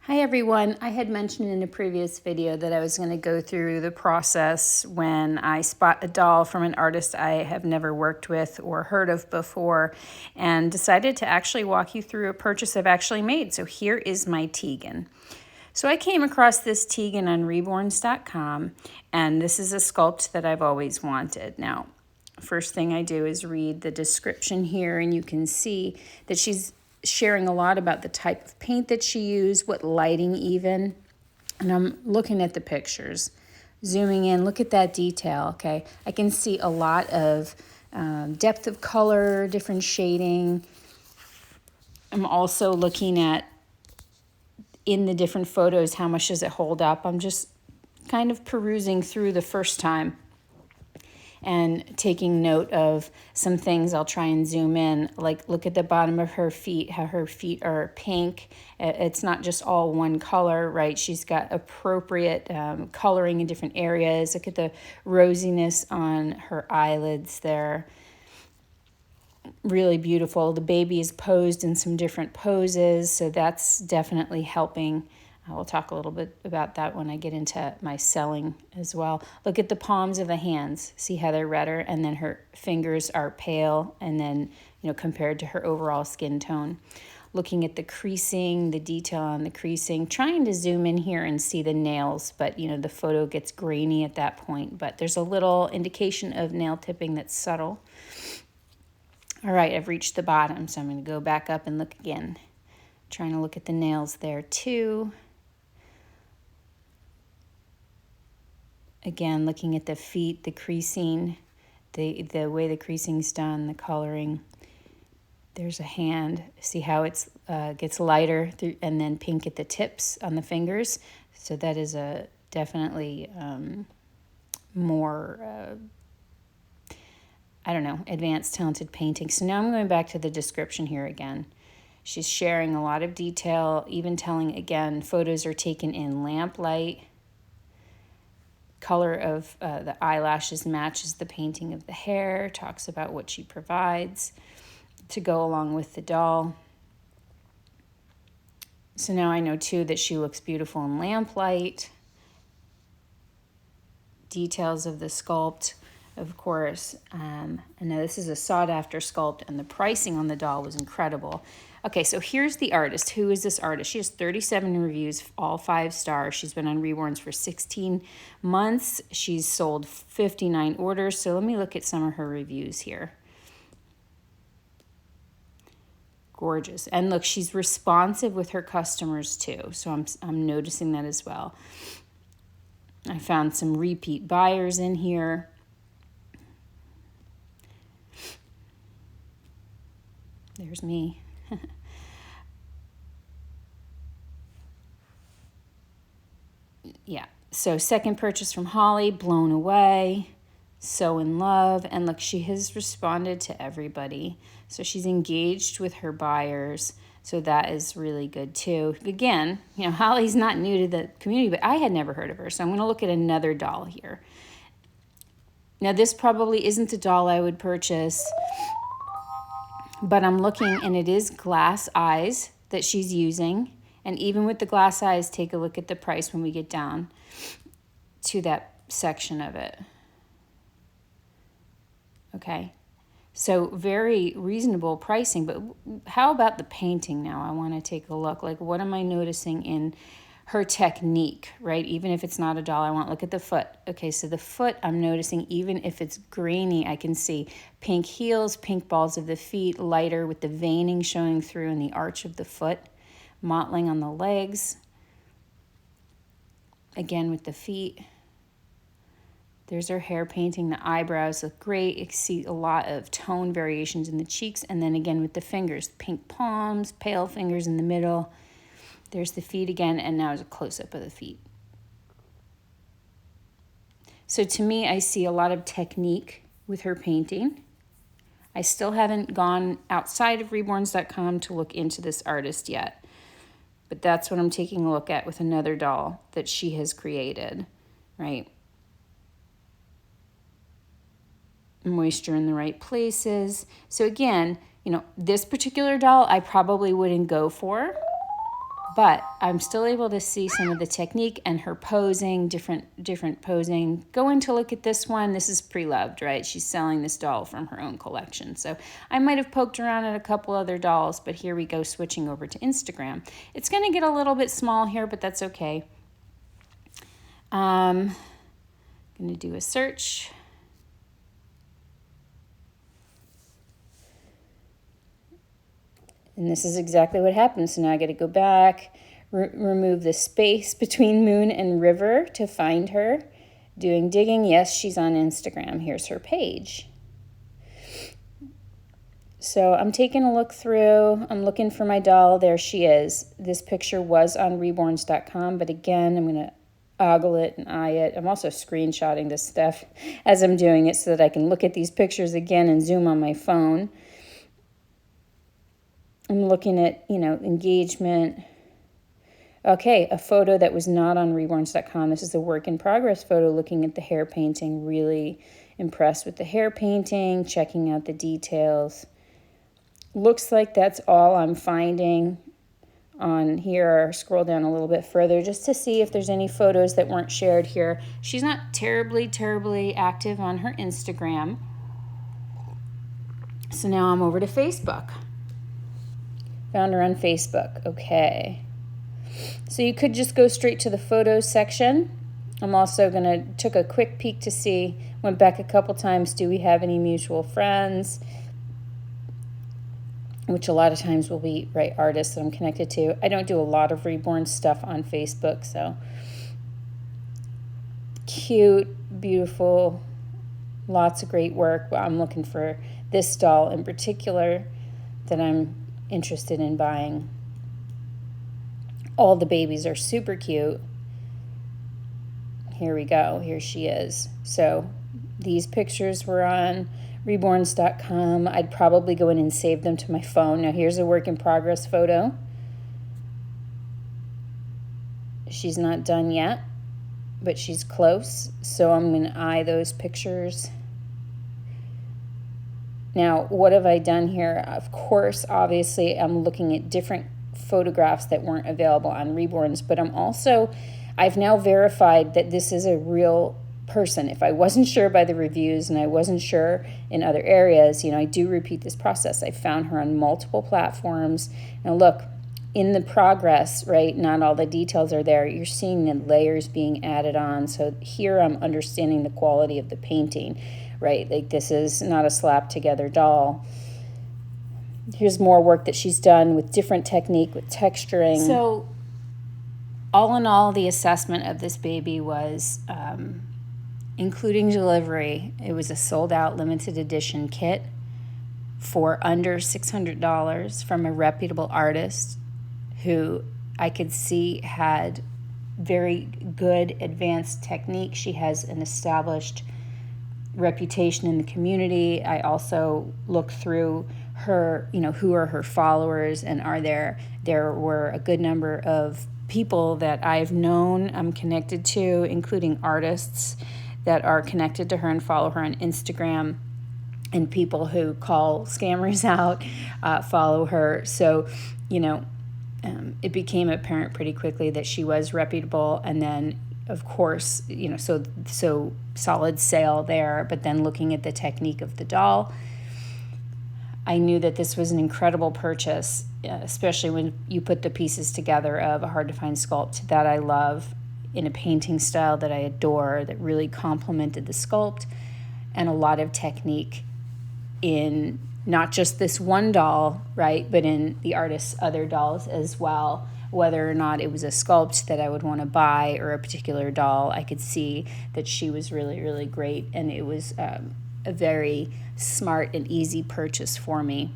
Hi everyone. I had mentioned in a previous video that I was going to go through the process when I spot a doll from an artist I have never worked with or heard of before, and decided to actually walk you through a purchase I've actually made. So here is my Tegan. So I came across this Tegan on Reborns.com, and this is a sculpt that I've always wanted. Now, first thing I do is read the description here, and you can see that she's sharing a lot about the type of paint that she used, what lighting even. And I'm looking at the pictures, zooming in, look at that detail, okay? I can see a lot of depth of color, different shading. I'm also looking at, in the different photos, how much does it hold up? I'm just kind of perusing through the first time and taking note of some things. I'll try and zoom in, like look at the bottom of her feet, how her feet are pink. It's not just all one color, right? She's got appropriate coloring in different areas. Look at the rosiness on her eyelids there. Really beautiful. The baby is posed in some different poses, so that's definitely helping. We'll talk a little bit about that when I get into my selling as well. Look at the palms of the hands. See how they're redder, and then her fingers are pale, and then, compared to her overall skin tone. Looking at the creasing, the detail on the creasing, trying to zoom in here and see the nails, but the photo gets grainy at that point, but there's a little indication of nail tipping that's subtle. All right, I've reached the bottom, so I'm going to go back up and look again. Trying to look at the nails there too. Again, looking at the feet, the creasing, the way the creasing's done, the coloring. There's a hand. See how it's gets lighter and then pink at the tips on the fingers. So that is a definitely more, advanced, talented painting. So now I'm going back to the description here again. She's sharing a lot of detail, even telling, again, photos are taken in lamplight. Color of the eyelashes matches the painting of the hair, talks about what she provides to go along with the doll. So now I know too that she looks beautiful in lamplight. Details of the sculpt, of course. I know this is a sought after sculpt, and the pricing on the doll was incredible. Okay, so here's the artist. Who is this artist? She has 37 reviews, all 5 stars. She's been on Reborns for 16 months. She's sold 59 orders. So let me look at some of her reviews here. Gorgeous. And look, she's responsive with her customers too. So I'm noticing that as well. I found some repeat buyers in here. There's me. Yeah, so second purchase from Hollie, blown away, so in love. And look, she has responded to everybody. So she's engaged with her buyers. So that is really good too. Again, Hollie's not new to the community, but I had never heard of her. So I'm going to look at another doll here. Now, this probably isn't the doll I would purchase, but I'm looking, and it is glass eyes that she's using. And even with the glass eyes, take a look at the price when we get down to that section of it. Okay, so very reasonable pricing, but how about the painting now? I want to take a look. Like, what am I noticing in her technique, right? Even if it's not a doll, I want to look at the foot. Okay, so the foot, I'm noticing, even if it's grainy, I can see pink heels, pink balls of the feet, lighter with the veining showing through in the arch of the foot. Mottling on the legs. Again with the feet. There's her hair painting. The eyebrows look great. You see a lot of tone variations in the cheeks. And then again with the fingers. Pink palms, pale fingers in the middle. There's the feet again, and now there's a close-up of the feet. So to me, I see a lot of technique with her painting. I still haven't gone outside of Reborns.com to look into this artist yet. But that's what I'm taking a look at with another doll that she has created, right? Moisture in the right places. So again, this particular doll I probably wouldn't go for, but I'm still able to see some of the technique and her posing, different posing. Go in to look at this one. This is pre-loved, right? She's selling this doll from her own collection. So I might have poked around at a couple other dolls, but here we go, switching over to Instagram. It's going to get a little bit small here, but that's okay. I'm going to do a search. And this is exactly what happens. So now I got to go back, remove the space between moon and river to find her. Doing digging. Yes, she's on Instagram. Here's her page. So I'm taking a look through. I'm looking for my doll. There she is. This picture was on Reborns.com, but again, I'm going to ogle it and eye it. I'm also screenshotting this stuff as I'm doing it so that I can look at these pictures again and zoom on my phone. I'm looking at, engagement. Okay, a photo that was not on Reborns.com. This is a work in progress photo looking at the hair painting. Really impressed with the hair painting, checking out the details. Looks like that's all I'm finding on here. Scroll down a little bit further just to see if there's any photos that weren't shared here. She's not terribly active on her Instagram. So now I'm over to Facebook. Found her on Facebook. Okay. So you could just go straight to the photos section. I'm also took a quick peek to see, went back a couple times, do we have any mutual friends? Which a lot of times will be, right, artists that I'm connected to. I don't do a lot of Reborn stuff on Facebook, so. Cute, beautiful, lots of great work. Well, I'm looking for this doll in particular that I'm interested in buying. All the babies are super cute. Here we go. Here she is. So these pictures were on Reborns.com. I'd probably go in and save them to my phone. Now here's a work in progress photo. She's not done yet, but she's close. So I'm going to eye those pictures. Now, what have I done here? Of course, obviously, I'm looking at different photographs that weren't available on Reborns, but I've now verified that this is a real person. If I wasn't sure by the reviews and I wasn't sure in other areas, I do repeat this process. I found her on multiple platforms. Now look, in the progress, right, not all the details are there. You're seeing the layers being added on. So here I'm understanding the quality of the painting, right? Like this is not a slap together doll. Here's more work that she's done with different technique, with texturing. So all in all, the assessment of this baby was, including delivery, it was a sold out limited edition kit for under $600 from a reputable artist who I could see had very good advanced technique. She has an established reputation in the community. I also looked through her, who are her followers, and there were a good number of people that I've known, I'm connected to, including artists that are connected to her and follow her on Instagram, and people who call scammers out follow her. So, it became apparent pretty quickly that she was reputable, and then of course, so solid sale there, but then looking at the technique of the doll, I knew that this was an incredible purchase, especially when you put the pieces together of a hard-to-find sculpt that I love in a painting style that I adore, that really complemented the sculpt, and a lot of technique in not just this one doll, right, but in the artist's other dolls as well. Whether or not it was a sculpt that I would want to buy or a particular doll, I could see that she was really, really great, and it was a very smart and easy purchase for me.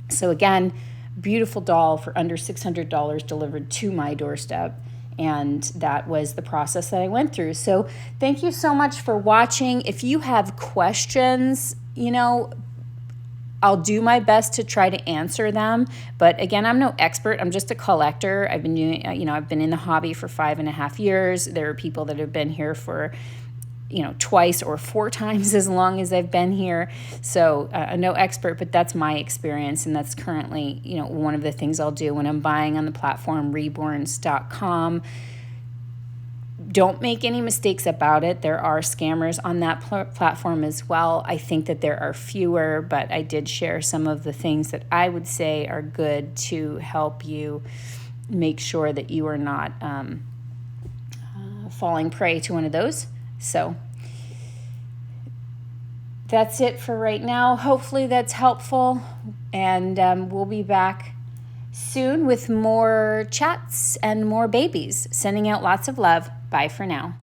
So again, beautiful doll for under $600 delivered to my doorstep, and that was the process that I went through. So thank you so much for watching. If you have questions, I'll do my best to try to answer them. But again, I'm no expert. I'm just a collector. I've been doing, I've been in the hobby for 5.5 years. There are people that have been here for twice or 4 times as long as I've been here. So no expert, but that's my experience, and that's currently, one of the things I'll do when I'm buying on the platform Reborns.com. Don't make any mistakes about it. There are scammers on that platform as well. I think that there are fewer, but I did share some of the things that I would say are good to help you make sure that you are not falling prey to one of those. So that's it for right now. Hopefully that's helpful, and we'll be back soon with more chats and more babies. Sending out lots of love. Bye for now.